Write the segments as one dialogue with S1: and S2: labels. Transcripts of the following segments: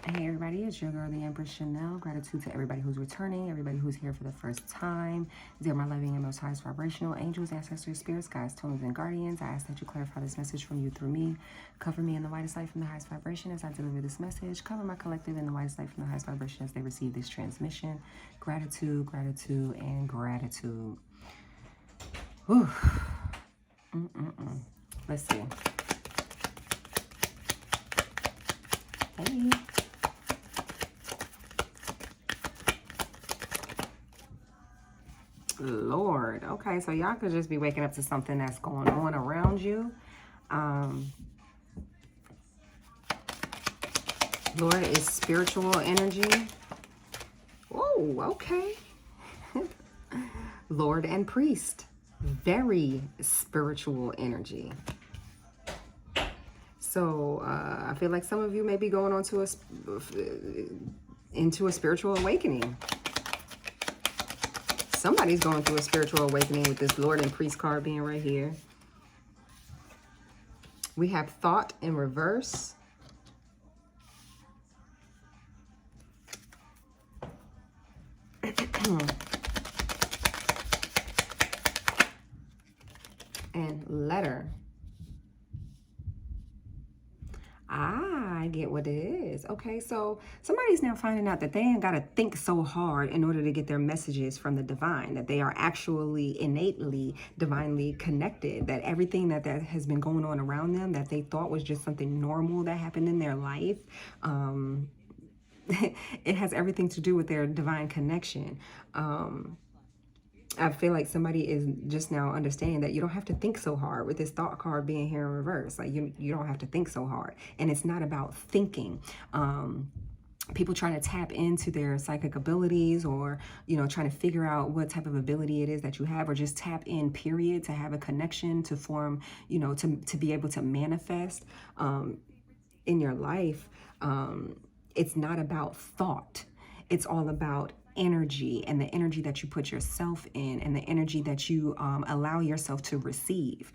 S1: Hey everybody, it's your girl, the Empress Chanel. Gratitude to everybody who's returning, everybody who's here for the first time. Dear my loving and most highest vibrational angels, ancestors, spirits, guides, tones, and guardians, I ask that you clarify this message from you through me. Cover me in the whitest light from the highest vibration as I deliver this message. Cover my collective in the whitest light from the highest vibration as they receive this transmission. Gratitude, gratitude, and gratitude. Whew. Let's see. Hey. Lord. Okay, so y'all could just be waking up to something that's going on around you. Lord is spiritual energy. Oh, okay. Lord and priest. Very spiritual energy. So I feel like some of you may be going on to into a spiritual awakening. Somebody's going through a spiritual awakening with this Lord and Priest card being right here. We have thought in reverse. And letter. I get what it is. Okay, so somebody's now finding out that they ain't got to think so hard in order to get their messages from the divine, that they are actually innately divinely connected, that everything that has been going on around them that they thought was just something normal that happened in their life, it has everything to do with their divine connection. I feel like somebody is just now understanding that you don't have to think so hard with this thought card being here in reverse. Like you don't have to think so hard. And it's not about thinking. People trying to tap into their psychic abilities, or, you know, trying to figure out what type of ability it is that you have, or just tap in, period, to have a connection, to form, you know, to be able to manifest in your life. It's not about thought. It's all about energy, and the energy that you put yourself in, and the energy that you allow yourself to receive,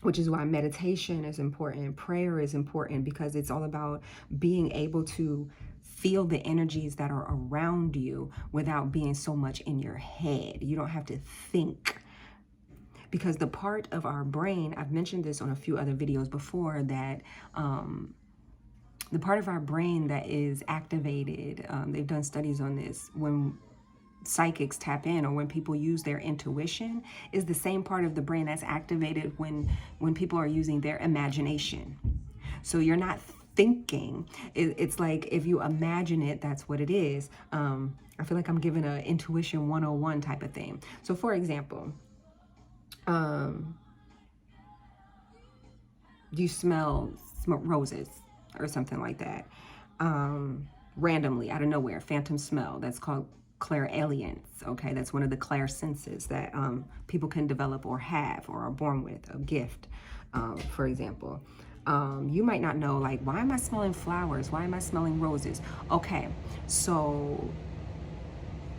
S1: which is why meditation is important, prayer is important, because it's all about being able to feel the energies that are around you without being so much in your head. You don't have to think, because the part of our brain, I've mentioned this on a few other videos before, that the part of our brain that is activated, they've done studies on this, when psychics tap in, or when people use their intuition, is the same part of the brain that's activated when people are using their imagination. So you're not thinking. It's like, if you imagine it, that's what it is. I feel like I'm giving an intuition 101 type of thing. So for example, do you smell roses or something like that, randomly out of nowhere, phantom smell? That's called clairalience. Okay, that's one of the clair senses that people can develop or have, or are born with, a gift. For example, you might not know, like, why am I smelling flowers? Why am I smelling roses? Okay, so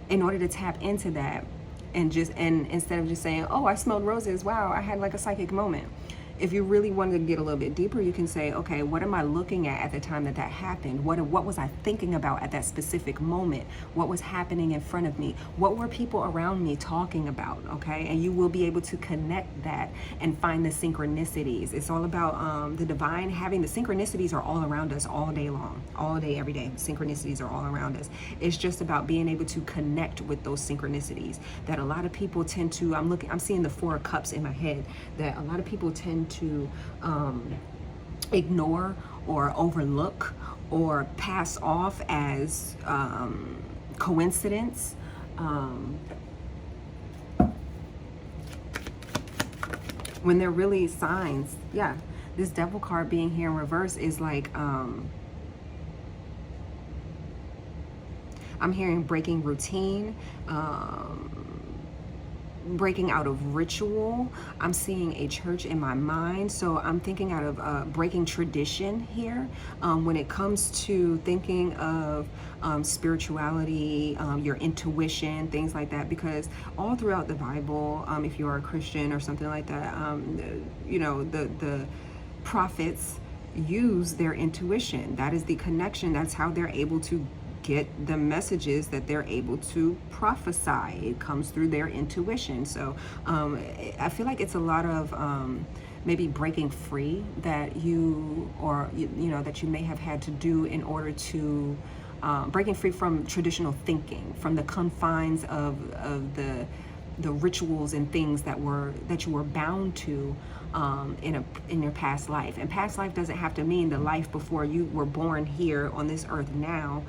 S1: in order to tap into that, and instead of just saying, oh, I smelled roses, wow, I had like a psychic moment. If you really wanted to get a little bit deeper, you can say, okay, what am I looking at the time that happened? What was I thinking about at that specific moment? What was happening in front of me? What were people around me talking about? Okay, and you will be able to connect that and find the synchronicities. It's all about the divine having the synchronicities are all around us all day long, all day, every day. Synchronicities are all around us. It's just about being able to connect with those synchronicities that a lot of people tend to, I'm seeing the Four of Cups in my head, that a lot of people tend to ignore or overlook or pass off as coincidence. When they're really signs. Yeah, this Devil card being here in reverse is like, I'm hearing breaking routine, breaking out of ritual. I'm seeing a church in my mind, so I'm thinking out of breaking tradition here when it comes to thinking of spirituality, your intuition, things like that, because all throughout the Bible, if you are a Christian or something like that, you know, the prophets, use their intuition. That is the connection. That's how they're able to get the messages that they're able to prophesy. It comes through their intuition. So I feel like it's a lot of maybe breaking free that you know that you may have had to do in order to breaking free from traditional thinking, from the confines of the rituals and things that you were bound to in your past life. And past life doesn't have to mean the life before you were born here on this earth now.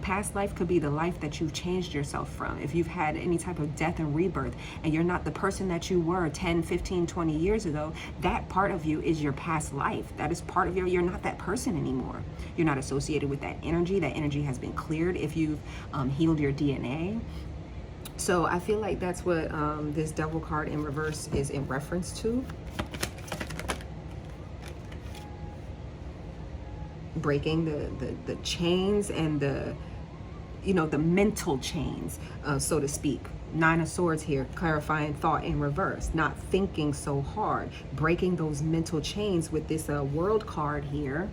S1: Past life could be the life that you've changed yourself from. If you've had any type of death and rebirth and you're not the person that you were 10, 15, 20 years ago, that part of you is your past life. That is part of you're not that person anymore. You're not associated with that energy. That energy has been cleared if you've healed your DNA. So I feel like that's what this Devil card in reverse is in reference to. Breaking the chains and the mental chains, so to speak. Nine of Swords here, clarifying thought in reverse, not thinking so hard, breaking those mental chains with this World card here.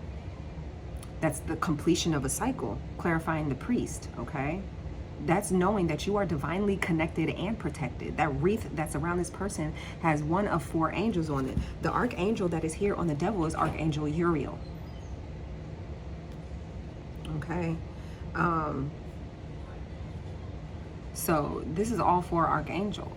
S1: That's the completion of a cycle, clarifying the Priest, okay? That's knowing that you are divinely connected and protected. That wreath that's around this person has one of 4 angels on it. The archangel that is here on the Devil is Archangel Uriel. Okay. So this is all 4 archangels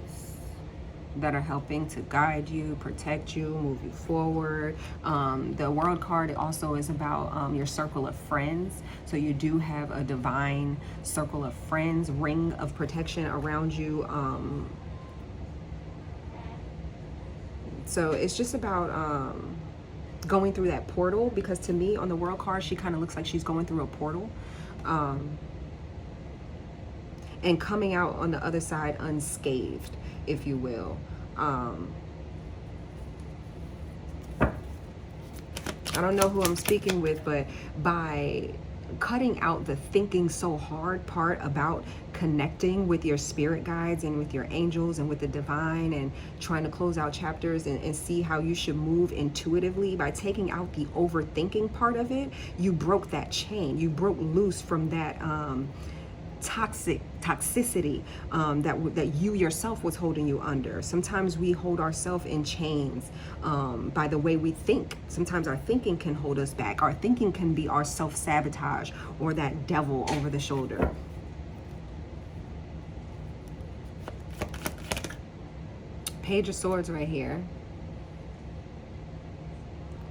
S1: that are helping to guide you, protect you, move you forward. The World card also is about your circle of friends. So you do have a divine circle of friends, ring of protection around you. So it's just about going through that portal, because to me on the World card, she kind of looks like she's going through a portal. And coming out on the other side unscathed, if you will. I don't know who I'm speaking with, but by cutting out the thinking so hard part about connecting with your spirit guides and with your angels and with the divine, and trying to close out chapters and see how you should move intuitively, by taking out the overthinking part of it, you broke that chain. You broke loose from that toxicity that you yourself was holding you under. Sometimes we hold ourselves in chains by the way we think. Sometimes our thinking can hold us back. Our thinking can be our self-sabotage or that devil over the shoulder. Page of Swords right here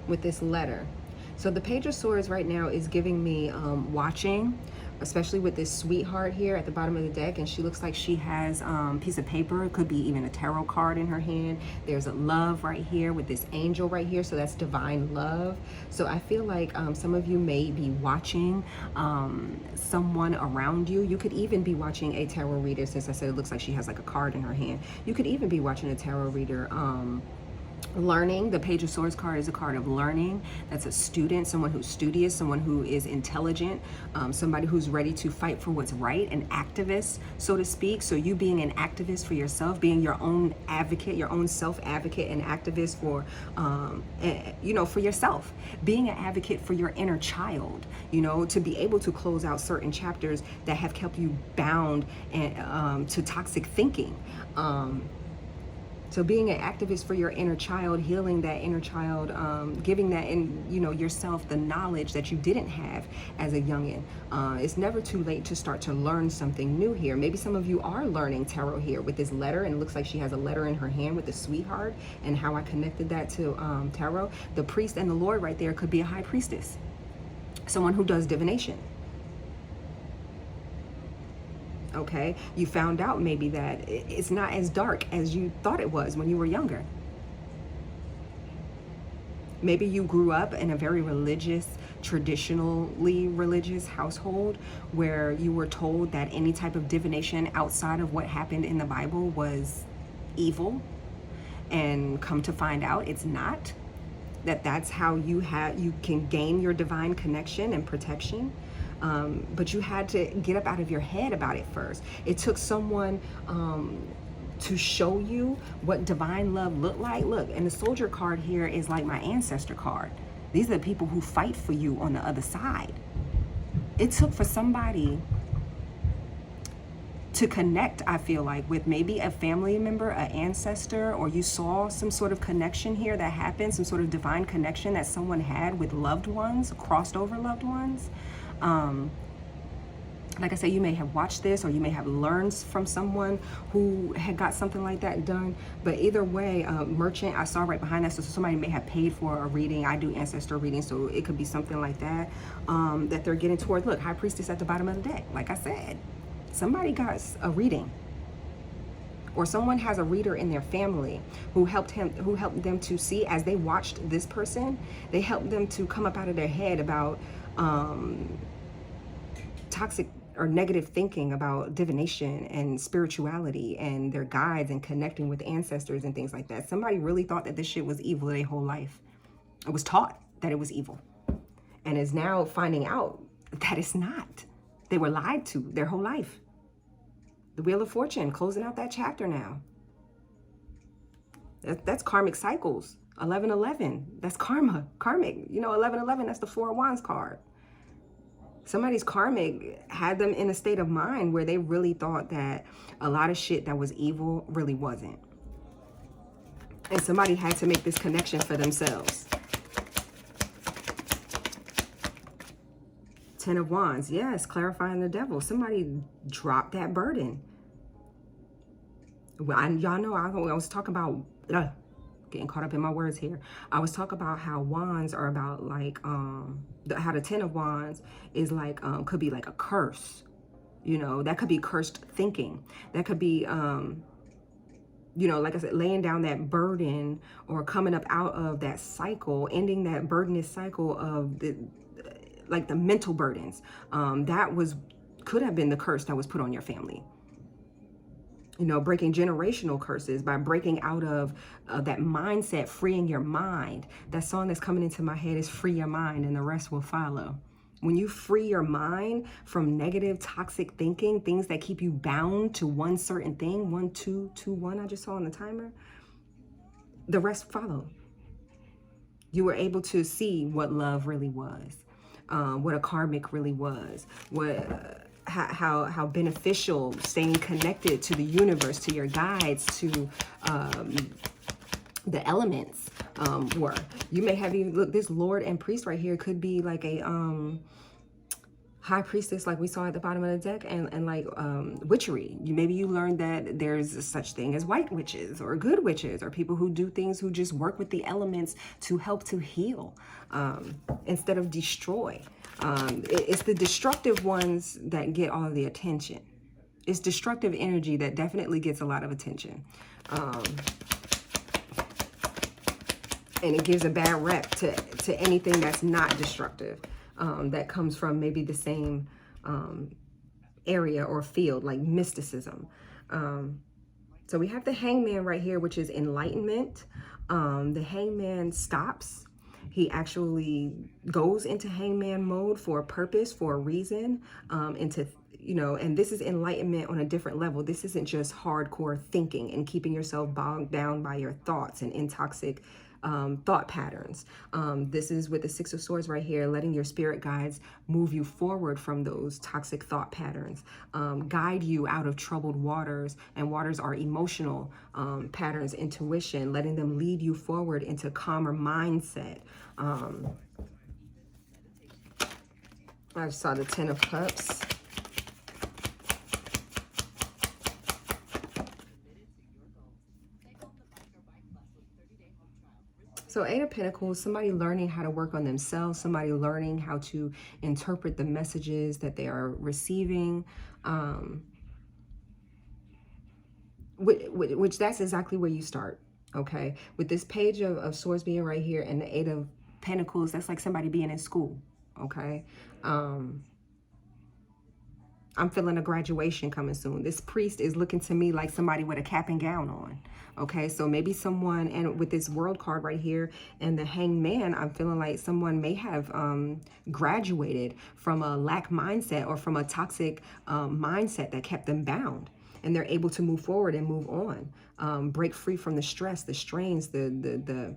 S1: with this letter. So the Page of Swords right now is giving me watching, especially with this sweetheart here at the bottom of the deck, and she looks like she has a piece of paper. It could be even a tarot card in her hand. There's a love right here with this angel right here, so that's divine love. So I feel like some of you may be watching someone around you. You could even be watching a tarot reader, since I said it looks like she has like a card in her hand. You could even be watching a tarot reader learning. The Page of Swords card is a card of learning. That's a student, someone who's studious, someone who is intelligent, somebody who's ready to fight for what's right, an activist, so to speak. So you being an activist for yourself, being your own advocate, your own self-advocate and activist for, for yourself, being an advocate for your inner child, to be able to close out certain chapters that have kept you bound and to toxic thinking. So being an activist for your inner child, healing that inner child, giving that yourself the knowledge that you didn't have as a youngin'. It's never too late to start to learn something new here. Maybe some of you are learning tarot here with this letter, and it looks like she has a letter in her hand with the sweetheart, and how I connected that to tarot. The priest and the Lord right there could be a high priestess, someone who does divination. Okay, you found out maybe that it's not as dark as you thought it was when you were younger. Maybe you grew up in a very religious, traditionally religious household where you were told that any type of divination outside of what happened in the Bible was evil, and come to find out it's not. That's how you can gain your divine connection and protection. But you had to get up out of your head about it first. It took someone to show you what divine love looked like. Look, and the Soldier card here is like my ancestor card. These are the people who fight for you on the other side. It took for somebody to connect, I feel like, with maybe a family member, an ancestor, or you saw some sort of connection here that happened, some sort of divine connection that someone had with loved ones, crossed over loved ones. Like I said, you may have watched this, or you may have learned from someone who had got something like that done. But either way, merchant, I saw right behind that. So somebody may have paid for a reading. I do ancestor readings, so it could be something like that, that they're getting towards. Look, High Priestess at the bottom of the deck. Like I said, somebody got a reading, or someone has a reader in their family who helped them to see, as they watched this person, they helped them to come up out of their head about toxic or negative thinking about divination and spirituality and their guides and connecting with ancestors and things like that. Somebody really thought that this shit was evil their whole life. It was taught that it was evil, and is now finding out that it's not. They were lied to their whole life. The Wheel of Fortune, closing out that chapter now. That's karmic cycles. 1111, that's karma, karmic. You know, 1111, that's the Four of Wands card. Somebody's karmic had them in a state of mind where they really thought that a lot of shit that was evil really wasn't. And somebody had to make this connection for themselves. Ten of Wands, yes, clarifying the devil. Somebody dropped that burden. Well, y'all know I was talking about, getting caught up in my words here. I was talking about how wands are about like, how the Ten of Wands is like, could be like a curse. You know, that could be cursed thinking. That could be, you know, like I said, laying down that burden or coming up out of that cycle, ending that burdenous cycle of the mental burdens. That could have been the curse that was put on your family. You know, breaking generational curses by breaking out of that mindset, freeing your mind. That song that's coming into my head is Free Your Mind and the Rest Will Follow. When you free your mind from negative, toxic thinking, things that keep you bound to one certain thing, 1, 2, 2, 1, I just saw on the timer, the rest follow. You were able to see what love really was, what a karmic really was, how beneficial staying connected to the universe, to your guides, to the elements were. You may have even, look, this Lord and Priest right here could be like a High Priestess, like we saw at the bottom of the deck, and like witchery. Maybe you learned that there's such thing as white witches or good witches, or people who do things, who just work with the elements to help to heal instead of destroy. It's the destructive ones that get all of the attention. It's destructive energy that definitely gets a lot of attention. And it gives a bad rep to anything that's not destructive, that comes from maybe the same area or field, like mysticism. So we have the Hangman right here, which is enlightenment. The Hangman stops. He actually goes into Hangman mode for a purpose, for a reason, you know, and this is enlightenment on a different level. This isn't just hardcore thinking and keeping yourself bogged down by your thoughts and in toxic thought patterns. This is with the Six of Swords right here, letting your spirit guides move you forward from those toxic thought patterns, guide you out of troubled waters, and waters are emotional patterns, intuition, letting them lead you forward into calmer mindset. I just saw the Ten of Cups. So Eight of Pentacles, somebody learning how to work on themselves, somebody learning how to interpret the messages that they are receiving, which that's exactly where you start, okay? With this Page of Swords being right here and the Eight of Pentacles, that's like somebody being in school, okay? I'm feeling a graduation coming soon. This priest is looking to me like somebody with a cap and gown on. Okay, so maybe someone, and with this World card right here and the Hangman, I'm feeling like someone may have graduated from a lack mindset or from a toxic mindset that kept them bound. And they're able to move forward and move on. Break free from the stress, the strains, the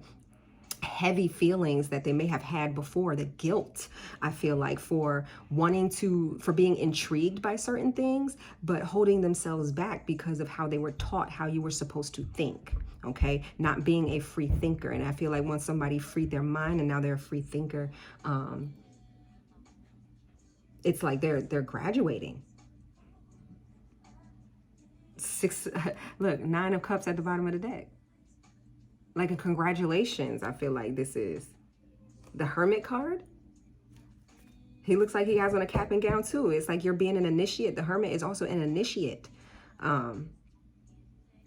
S1: heavy feelings that they may have had before, the guilt, I feel like, for being intrigued by certain things, but holding themselves back because of how they were taught how you were supposed to think. Okay, not being a free thinker. And I feel like once somebody freed their mind and now they're a free thinker, it's like they're graduating. Look, 9 of Cups at the bottom of the deck. Like a congratulations, I feel like this is. The Hermit card. He looks like he has on a cap and gown too. It's like you're being an initiate. The Hermit is also an initiate.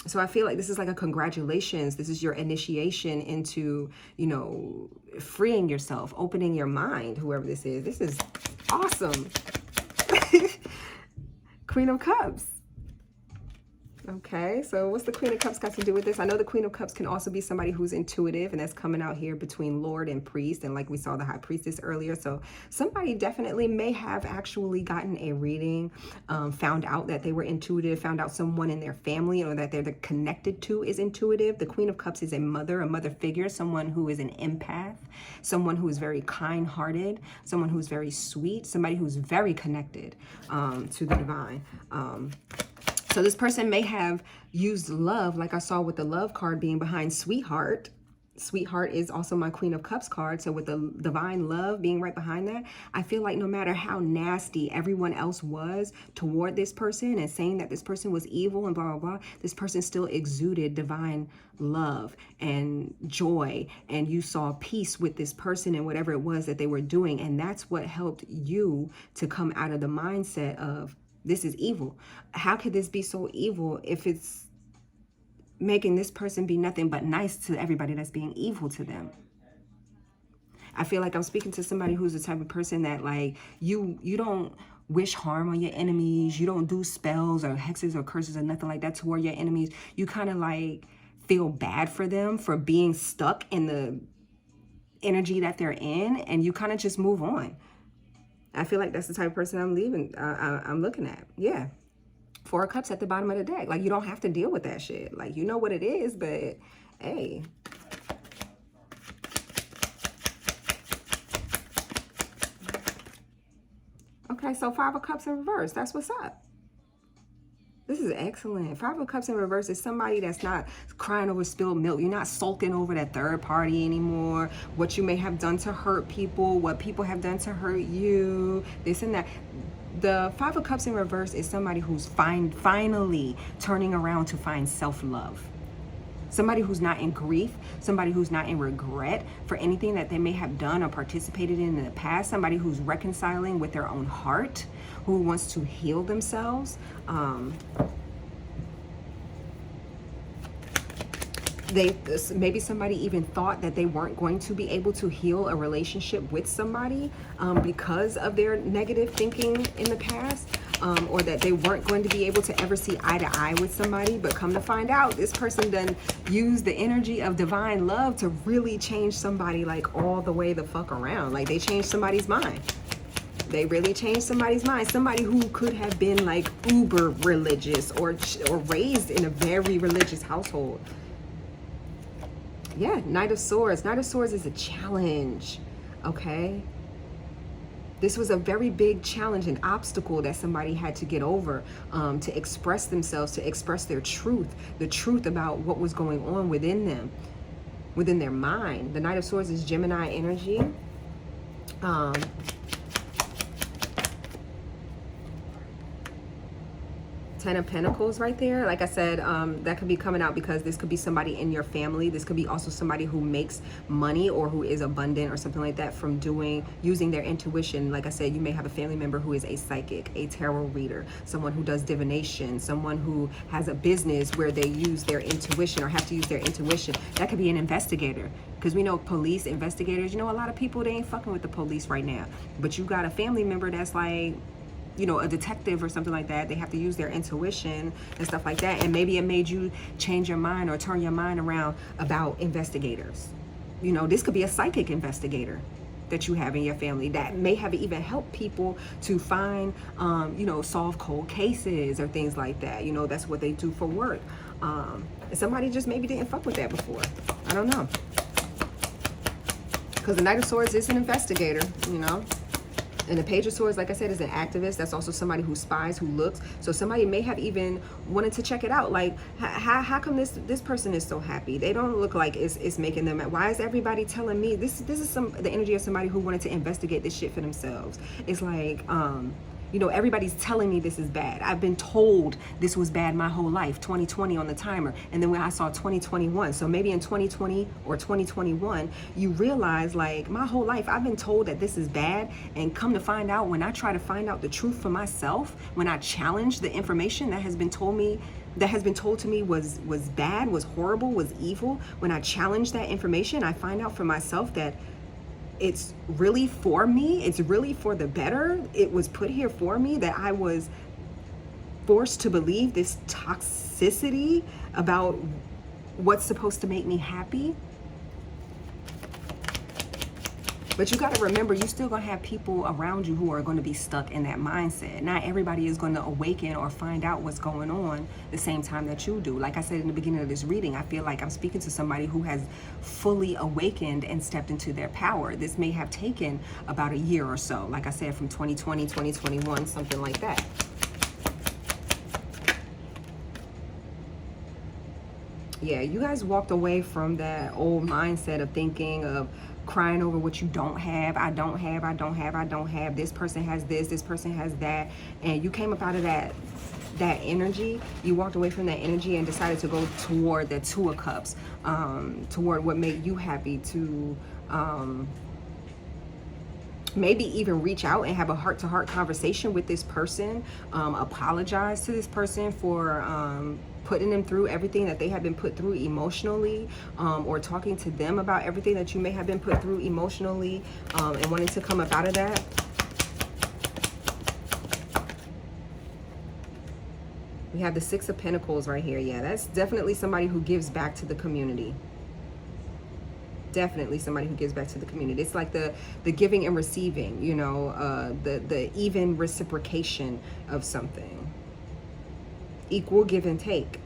S1: So I feel like this is like a congratulations. This is your initiation into, you know, freeing yourself, opening your mind, whoever this is. This is awesome. Queen of Cups. Okay, so what's the Queen of Cups got to do with this? I know the Queen of Cups can also be somebody who's intuitive, and that's coming out here between Lord and Priest, and like we saw the High Priestess earlier. So somebody definitely may have actually gotten a reading, found out that they were intuitive, found out someone in their family or that they're connected to is intuitive. The Queen of Cups is a mother figure, someone who is an empath, someone who is very kind-hearted, someone who's very sweet, somebody who's very connected to the divine. So this person may have used love, like I saw with the Love card being behind Sweetheart. Sweetheart is also my Queen of Cups card. So with the divine love being right behind that, I feel like no matter how nasty everyone else was toward this person and saying that this person was evil and blah, blah, blah, this person still exuded divine love and joy. And you saw peace with this person and whatever it was that they were doing. And that's what helped you to come out of the mindset of, this is evil. How could this be so evil if it's making this person be nothing but nice to everybody that's being evil to them? I feel like I'm speaking to somebody who's the type of person that, like, you don't wish harm on your enemies. You don't do spells or hexes or curses or nothing like that toward your enemies. You kind of like feel bad for them for being stuck in the energy that they're in, and you kind of just move on. I feel like that's the type of person I'm looking at. Yeah. 4 of Cups at the bottom of the deck. Like, you don't have to deal with that shit. Like, you know what it is, but hey. Okay, so 5 of Cups in reverse. That's what's up. This is excellent. 5 of Cups in reverse is somebody that's not crying over spilled milk. You're not sulking over that third party anymore. What you may have done to hurt people, what people have done to hurt you, this and that. The 5 of Cups in reverse is somebody who's finally turning around to find self-love. Somebody who's not in grief, somebody who's not in regret for anything that they may have done or participated in the past, somebody who's reconciling with their own heart, who wants to heal themselves. Maybe somebody even thought that they weren't going to be able to heal a relationship with somebody because of their negative thinking in the past. Or that they weren't going to be able to ever see eye to eye with somebody, but come to find out, this person done used the energy of divine love to really change somebody, like, all the way the fuck around. Like, they changed somebody's mind. They really changed somebody's mind. Somebody who could have been like uber religious or raised in a very religious household. Yeah, Knight of Swords. Knight of Swords is a challenge, okay? This was a very big challenge, an obstacle that somebody had to get over to express themselves, to express their truth, the truth about what was going on within them, within their mind. The Knight of Swords is Gemini energy. 10 of Pentacles right there. Like I said, that could be coming out because this could be somebody in your family. This could be also somebody who makes money or who is abundant or something like that from using their intuition. Like I said, you may have a family member who is a psychic, a tarot reader, someone who does divination, someone who has a business where they use their intuition or have to use their intuition. That could be an investigator, because we know police, investigators, you know, a lot of people, they ain't fucking with the police right now. But you got a family member that's like, you know, a detective or something like that. They have to use their intuition and stuff like that. And maybe it made you change your mind or turn your mind around about investigators. You know, this could be a psychic investigator that you have in your family that may have even helped people to find, you know, solve cold cases or things like that. You know, that's what they do for work. Somebody just maybe didn't fuck with that before. I don't know. Because the Knight of Swords is an investigator, you know. And the Page of Swords, like I said, is an activist. That's also somebody who spies, who looks. So somebody may have even wanted to check it out. Like, how come this person is so happy? They don't look like it's making them. Why is everybody telling me this? This is the energy of somebody who wanted to investigate this shit for themselves. It's like, you know, everybody's telling me this is bad. I've been told this was bad my whole life, 2020 on the timer. And then when I saw 2021, so maybe in 2020 or 2021, you realize, like, my whole life I've been told that this is bad. And come to find out, when I try to find out the truth for myself, when I challenge the information that has been told to me was bad, was horrible, was evil, when I challenge that information, I find out for myself that it's really for me, it's really for the better, it was put here for me, that I was forced to believe this toxicity about what's supposed to make me happy. But you got to remember, you still going to have people around you who are going to be stuck in that mindset. Not everybody is going to awaken or find out what's going on the same time that you do. Like I said in the beginning of this reading, I feel like I'm speaking to somebody who has fully awakened and stepped into their power. This may have taken about a year or so. Like I said, from 2020, 2021, something like that. Yeah, you guys walked away from that old mindset of thinking of crying over what you don't have. I don't have. This person has this person has that. And you came up out of that energy. You walked away from that energy and decided to go toward the Two of Cups, toward what made you happy, to maybe even reach out and have a heart-to-heart conversation with this person, apologize to this person for putting them through everything that they have been put through emotionally, or talking to them about everything that you may have been put through emotionally, and wanting to come up out of that. We have the Six of Pentacles right here. Yeah, that's definitely somebody who gives back to the community. Definitely somebody who gives back to the community. It's like the giving and receiving, you know, the even reciprocation of something. Equal give and take.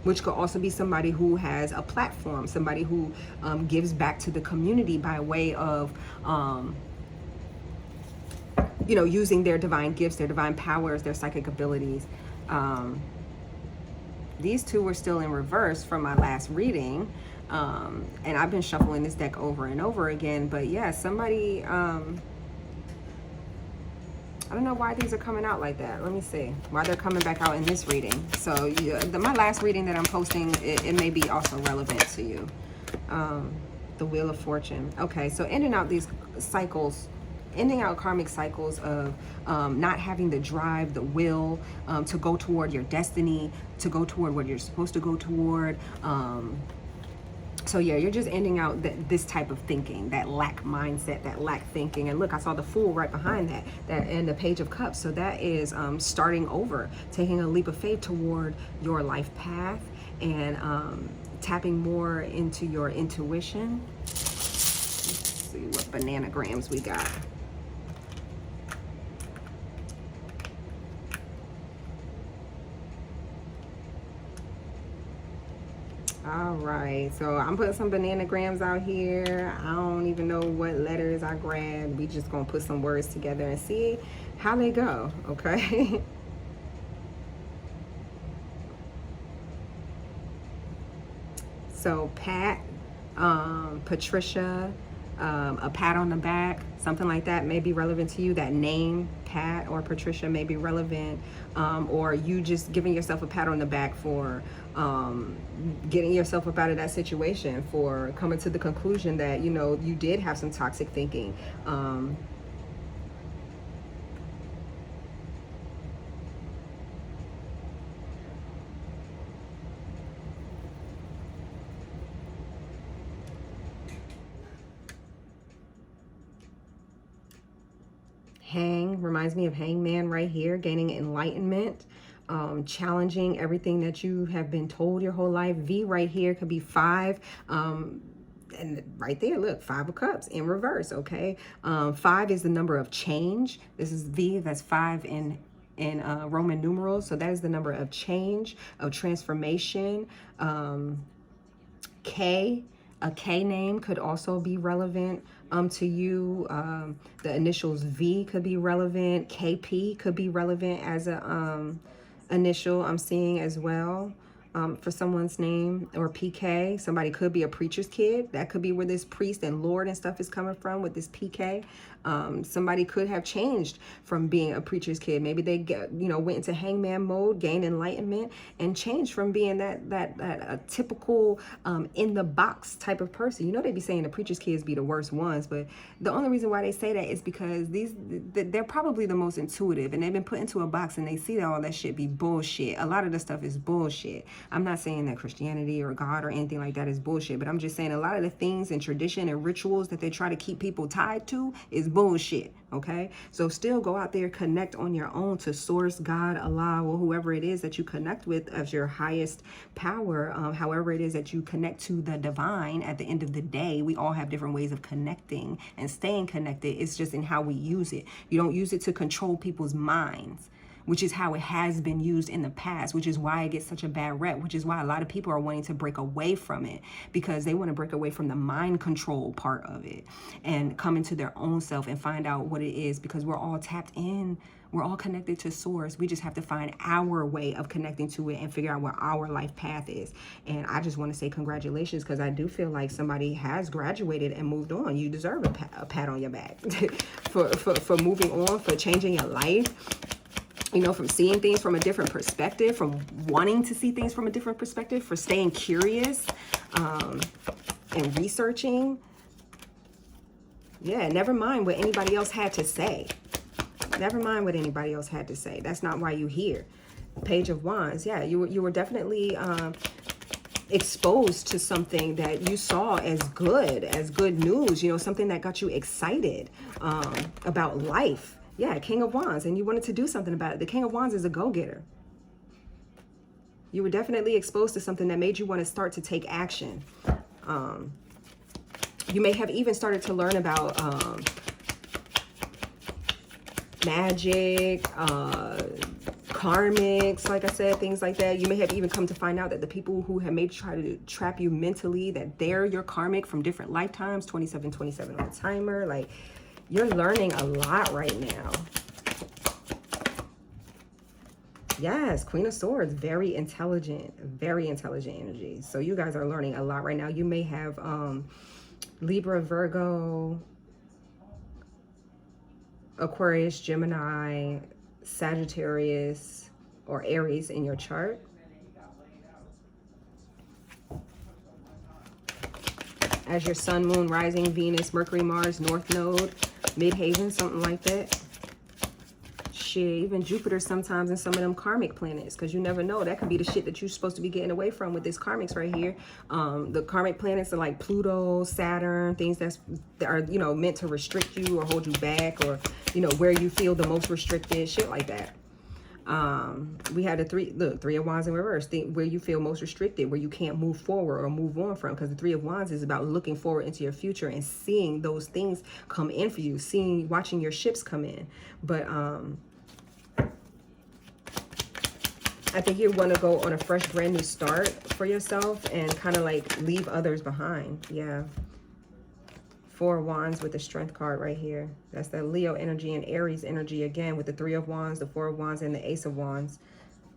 S1: Which could also be somebody who has a platform, somebody who gives back to the community by way of, you know, using their divine gifts, their divine powers, their psychic abilities. These two were still in reverse from my last reading. And I've been shuffling this deck over and over again. But yeah, somebody... I don't know why these are coming out like that. Let me see why they're coming back out in this reading. So yeah, my last reading that I'm posting, it may be also relevant to you. The Wheel of Fortune. Okay, so ending out these cycles, ending out karmic cycles of not having the drive, the will to go toward your destiny, to go toward what you're supposed to go toward. So yeah, you're just ending out this type of thinking, that lack mindset, that lack thinking. And look, I saw the Fool right behind that and the Page of Cups. So that is starting over, taking a leap of faith toward your life path, and tapping more into your intuition. Let's see what bananagrams we got. All right, so I'm putting some bananagrams out here. I don't even know what letters I grabbed. We just gonna put some words together and see how they go, okay? So Pat, Patricia, a pat on the back, something like that may be relevant to you. That name, Pat or Patricia, may be relevant. Or you just giving yourself a pat on the back for getting yourself up out of that situation, for coming to the conclusion that, you know, you did have some toxic thinking. Hang reminds me of Hangman right here, gaining enlightenment, challenging everything that you have been told your whole life. V right here could be 5, and right there, look, 5 of Cups in reverse, okay? 5 is the number of change. This is V, that's 5 in Roman numerals. So that is the number of change, of transformation. K, A K name could also be relevant to you. The initials V could be relevant. KP could be relevant as a initial I'm seeing as well. For someone's name, or PK. Somebody could be a preacher's kid. That could be where this priest and Lord and stuff is coming from with this PK. Somebody could have changed from being a preacher's kid. Maybe they went into hangman mode, gained enlightenment, and changed from being that a typical in the box type of person. You know, they be saying the preacher's kids be the worst ones, but the only reason why they say that is because they're probably the most intuitive, and they've been put into a box and they see that all that shit be bullshit. A lot of the stuff is bullshit. I'm not saying that Christianity or God or anything like that is bullshit, but I'm just saying a lot of the things and tradition and rituals that they try to keep people tied to is bullshit, okay? So still go out there, connect on your own to source, God, Allah, or whoever it is that you connect with as your highest power, however it is that you connect to the divine. At the end of the day, we all have different ways of connecting and staying connected. It's just in how we use it. You don't use it to control people's minds, which is how it has been used in the past, which is why it gets such a bad rep, which is why a lot of people are wanting to break away from it, because they want to break away from the mind control part of it and come into their own self and find out what it is, because we're all tapped in. We're all connected to source. We just have to find our way of connecting to it and figure out what our life path is. And I just want to say congratulations, because I do feel like somebody has graduated and moved on. You deserve a pat on your back for moving on, for changing your life. You know, from seeing things from a different perspective, from wanting to see things from a different perspective, for staying curious and researching. Yeah, never mind what anybody else had to say. Never mind what anybody else had to say. That's not why you're here. Page of Wands. Yeah, you were definitely exposed to something that you saw as good news, you know, something that got you excited about life. Yeah, King of Wands, and you wanted to do something about it. The King of Wands is a go-getter. You were definitely exposed to something that made you want to start to take action. You may have even started to learn about magic, karmics, like I said, things like that. You may have even come to find out that the people who have made try to trap you mentally, that they're your karmic from different lifetimes, 2727 on the timer. Like, you're learning a lot right now. Yes, Queen of Swords, very intelligent energy. So you guys are learning a lot right now. You may have Libra, Virgo, Aquarius, Gemini, Sagittarius, or Aries in your chart. As your Sun, Moon, Rising, Venus, Mercury, Mars, North Node, Midhaven, something like that. Shit, even Jupiter sometimes in some of them karmic planets, because you never know. That could be the shit that you're supposed to be getting away from with this karmics right here. The karmic planets are like Pluto, Saturn, things that are, you know, meant to restrict you or hold you back, or, you know, where you feel the most restricted, shit like that. We had the Three of Wands in reverse, where you feel most restricted, where you can't move forward or move on from, because the Three of Wands is about looking forward into your future and seeing those things come in for you, watching your ships come in. But I think you want to go on a fresh, brand new start for yourself and kind of like leave others behind. Yeah. Four of Wands with the Strength card right here. That's the Leo energy and Aries energy again, with the Three of Wands, the Four of Wands, and the Ace of Wands,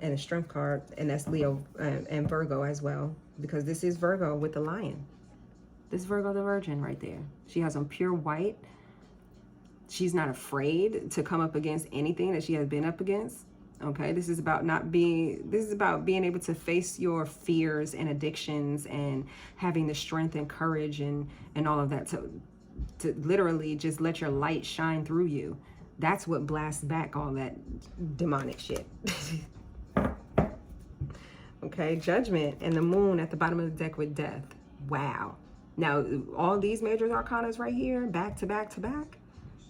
S1: and the Strength card. And that's Leo and Virgo as well, because this is Virgo with the Lion. This is Virgo the Virgin right there. She has on pure white. She's not afraid to come up against anything that she has been up against. Okay, this is about being able to face your fears and addictions and having the strength and courage and all of that to literally just let your light shine through you. That's what blasts back all that demonic shit. Okay, Judgment and the Moon at the bottom of the deck with Death. Wow. Now, all these major arcanas right here, back to back to back,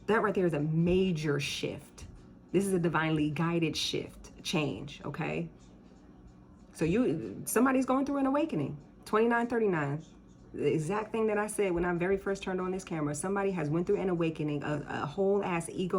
S1: that right there is a major shift. This is a divinely guided shift, change, okay? So somebody's going through an awakening. 2939, the exact thing that I said when I very first turned on this camera. Somebody has went through an awakening, a whole ass ego